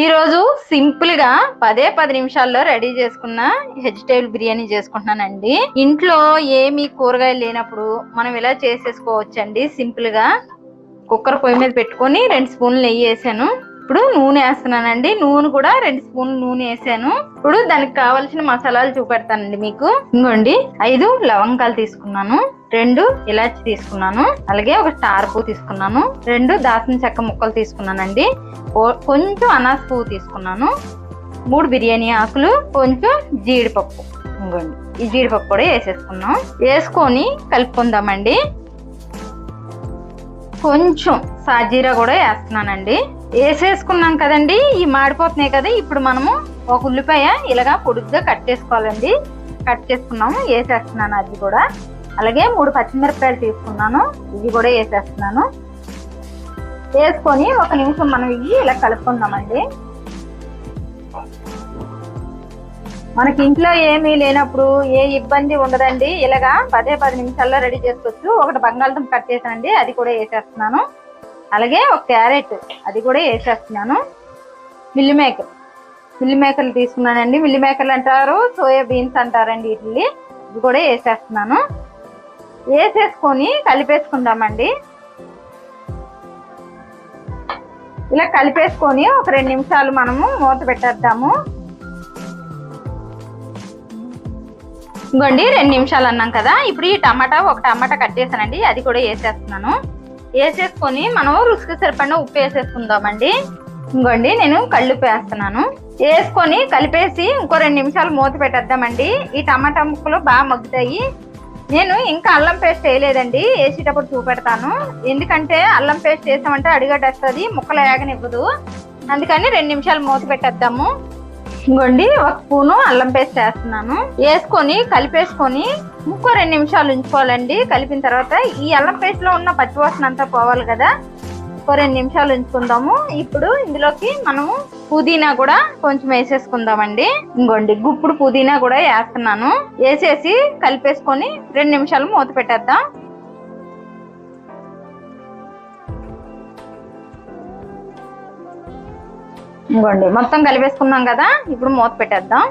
ఈ రోజు సింపుల్ గా 10 నిమిషాల్లో రెడీ చేసుకున్న వెజిటేబుల్ బిర్యానీ చేసుకుంటున్నానండి. ఇంట్లో ఏమి కూరగాయలు లేనప్పుడు మనం ఇలా చేసేసుకోవచ్చండి. సింపుల్ గా కుక్కర్ పొయ్యి మీద పెట్టుకొని 2 స్పూన్లు నెయ్యి వేసాను. ఇప్పుడు నూనె వేస్తున్నానండి. నూనె కూడా 2 స్పూన్లు నూనె వేసాను. ఇప్పుడు దానికి కావాల్సిన మసాలాలు చూపెడతానండి మీకు. ఇంకోండి 5 లవంగాలు తీసుకున్నాను, 2 ఇలాచి తీసుకున్నాను, అలాగే ఒక స్టార్ పువ్వు తీసుకున్నాను, 2 దాల్చిన చెక్క ముక్కలు తీసుకున్నానండి, కొంచెం అనాస పువ్వు తీసుకున్నాను, 3 బిర్యానీ ఆకులు, కొంచెం జీడిపప్పు. ఇంకోండి ఈ జీడిపప్పు కూడా వేసేసుకున్నాం. వేసుకొని కలుపుకుందామండి. కొంచెం సాజీరా కూడా వేస్తున్నానండి. వేసేసుకున్నాం కదండి, ఈ మాడిపోతున్నాయి కదా. ఇప్పుడు మనము ఒక ఉల్లిపాయ ఇలాగా పొడుగ్గా కట్ చేసుకోవాలండి. కట్ చేసుకున్నాము, వేసేస్తున్నాను అది కూడా. అలాగే 3 పచ్చిమిరపకాయలు తీసుకున్నాను, ఇవి కూడా వేసేస్తున్నాను. వేసుకొని 1 నిమిషం మనం ఇవి ఇలా కలుపుకుందామండి. మనకి ఇంట్లో ఏమీ లేనప్పుడు ఏ ఇబ్బంది ఉండదండి. ఇలాగా 10 నిమిషాల్లో రెడీ చేసుకోవచ్చు. ఒకటి బంగాళదుంప కట్ చేసానండి, అది కూడా వేసేస్తున్నాను. అలాగే ఒక క్యారెట్, అది కూడా వేసేస్తున్నాను. మిల్లిమేకర్లు తీసుకున్నానండి. మిల్లిమేకర్లు అంటారు, సోయా బీన్స్ అంటారండి వీటిని. ఇది కూడా వేసేస్తున్నాను. వేసేసుకొని కలిపేసుకుందామండి. ఇలా కలిపేసుకొని ఒక 2 నిమిషాలు మనము మూత పెట్టేద్దాము. ఇంకోండి 2 నిమిషాలు అన్నాం కదా. ఇప్పుడు ఈ ఒక టమాటా కట్ చేసానండి, అది కూడా వేసేస్తున్నాను. వేసేసుకొని మనం రుచికి సరిపడిన ఉప్పు వేసేసుకుందామండి. ఇంకోండి నేను కళ్ళుప్పు వేస్తున్నాను. వేసుకొని కలిపేసి ఇంకో 2 నిమిషాలు మూత పెట్టేద్దామండి. ఈ టమాటా ముక్కలు బాగా మగ్గుతాయి. నేను ఇంకా అల్లం పేస్ట్ వేయలేదండి, వేసేటప్పుడు చూపెడతాను. ఎందుకంటే అల్లం పేస్ట్ వేసామంటే అడిగట్టేస్తుంది, ముక్కలు వేగనివ్వదు. అందుకని 2 నిమిషాలు మూత పెట్టేద్దాము. ఇంకోండి 1 స్పూను అల్లం పేస్ట్ వేస్తున్నాను. వేసుకొని కలిపేసుకొని ఇంకో 2 నిమిషాలు ఉంచుకోవాలండి. కలిపిన తర్వాత ఈ అల్లం పేస్ట్ లో ఉన్న పచ్చివాసన అంతా పోవాలి కదా. ఇంకో 2 నిమిషాలు ఉంచుకుందాము. ఇప్పుడు ఇందులోకి మనము పుదీనా కూడా కొంచెం వేసేసుకుందామండి. ఇంకోండి గుప్పుడు పుదీనా కూడా వేస్తున్నాను. వేసేసి కలిపేసుకొని 2 నిమిషాలు మూత పెట్టేద్దాం. ఇంకోండి మొత్తం కలిపేసుకున్నాం కదా. ఇప్పుడు మూత పెట్టేద్దాం.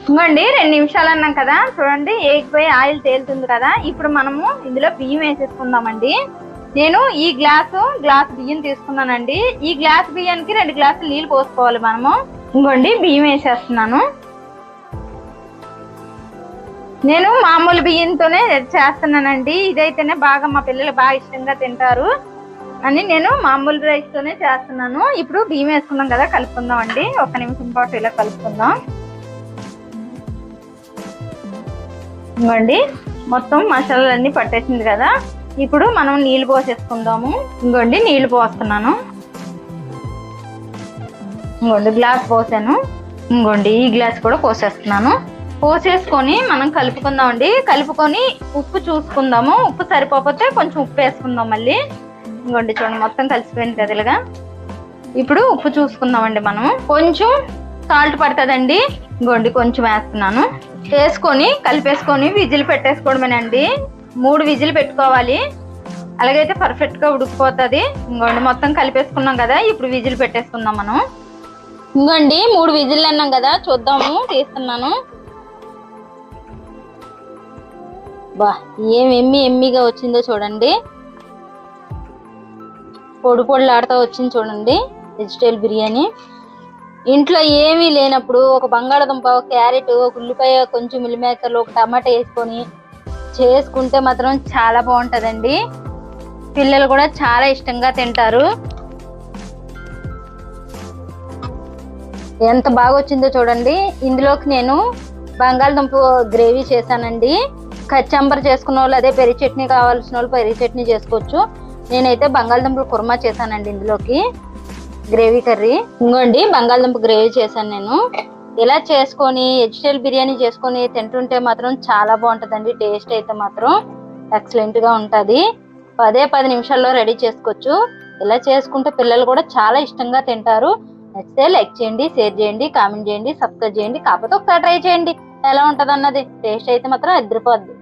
ఇంకోండి 2 నిమిషాలు అన్నాం కదా. చూడండి ఎగిపోయి ఆయిల్ తేలుతుంది కదా. ఇప్పుడు మనము ఇందులో బియ్యం వేసేసుకుందామండి. నేను ఈ గ్లాసు బియ్యం తీసుకున్నానండి. ఈ గ్లాస్ బియ్యానికి 2 గ్లాసులు నీళ్ళు పోసుకోవాలి మనము. ఇంకోండి బియ్యం వేసేస్తున్నాను. నేను మామూలు బియ్యంతోనే చేస్తున్నానండి. ఇదైతేనే బాగా మా పిల్లలు బాగా ఇష్టంగా తింటారు అని నేను మామూలు రైస్ తోనే చేస్తున్నాను. ఇప్పుడు బియ్యం వేసుకున్నాం కదా, కలుపుకుందాం అండి. 1 నిమిషం పాటు ఇలా కలుపుకుందాం. ఇంకోండి మొత్తం మసాలాలన్నీ పట్టేసింది కదా. ఇప్పుడు మనం నీళ్లు పోసేసుకుందాము. ఇంకోండి నీళ్లు పోస్తున్నాను. ఇంకోండి గ్లాస్ పోసాను. ఇంకోండి ఈ గ్లాస్ కూడా పోసేస్తున్నాను. పోసేసుకొని మనం కలుపుకుందామండి. కలుపుకొని ఉప్పు చూసుకుందాము. ఉప్పు సరిపోతే కొంచెం ఉప్పు వేసుకుందాం మళ్ళీ. ఇంకోండి చూడండి మొత్తం కలిసిపోయింది కదా ఇలాగా. ఇప్పుడు ఉప్పు చూసుకుందామండి. మనం కొంచెం సాల్ట్ పడుతుందండి. ఇంకోండి కొంచెం వేస్తున్నాను. వేసుకొని కలిపేసుకొని విజిల్ పెట్టేసుకోవడమేనండి. 3 విజిల్ పెట్టుకోవాలి. అలాగైతే పర్ఫెక్ట్ గా ఉడికిపోతుంది. ఇంకోండి మొత్తం కలిపేసుకున్నాం కదా. ఇప్పుడు విజిల్ పెట్టేసుకుందాం మనం. ఇంకోండి 3 విజిల్ అన్నాం కదా, చూద్దాము. తీస్తున్నాను. బా ఏం ఎమ్మిగా వచ్చిందో చూడండి. పొడిలాడుతూ వచ్చింది చూడండి వెజిటేబుల్ బిర్యానీ. ఇంట్లో ఏమీ లేనప్పుడు ఒక బంగాళదుంప, ఒక క్యారెట్, ఒక ఉల్లిపాయ, కొంచెం మిల్లిమేకర్లు, ఒక టమాటా వేసుకొని చేసుకుంటే మాత్రం చాలా బాగుంటుందండి. పిల్లలు కూడా చాలా ఇష్టంగా తింటారు. ఎంత బాగా వచ్చిందో చూడండి. ఇందులోకి నేను బంగాళదుంప గ్రేవీ చేశానండి. కచ్చంబర్ చేసుకున్న వాళ్ళు, అదే పెరుగు చట్నీ కావాల్సిన వాళ్ళు పెరుగు చట్నీ చేసుకోవచ్చు. నేనైతే బంగాళదుంపలు కుర్మా చేశానండి. ఇందులోకి గ్రేవీ కర్రీ. ఇంకోండి బంగాళదుంప గ్రేవీ చేశాను నేను. ఇలా చేసుకొని వెజిటేబుల్ బిర్యానీ చేసుకొని తింటుంటే మాత్రం చాలా బాగుంటుందండి. టేస్ట్ అయితే మాత్రం ఎక్సలెంట్ గా ఉంటుంది. 10 నిమిషాల్లో రెడీ చేసుకోవచ్చు. ఇలా చేసుకుంటే పిల్లలు కూడా చాలా ఇష్టంగా తింటారు. నచ్చితే లైక్ చేయండి, షేర్ చేయండి, కామెంట్ చేయండి, సబ్స్క్రైబ్ చేయండి. కాకపోతే ఒకసారి ట్రై చేయండి ఎలా ఉంటది అన్నది. టేస్ట్ అయితే మాత్రం అదిరిపోద్ది.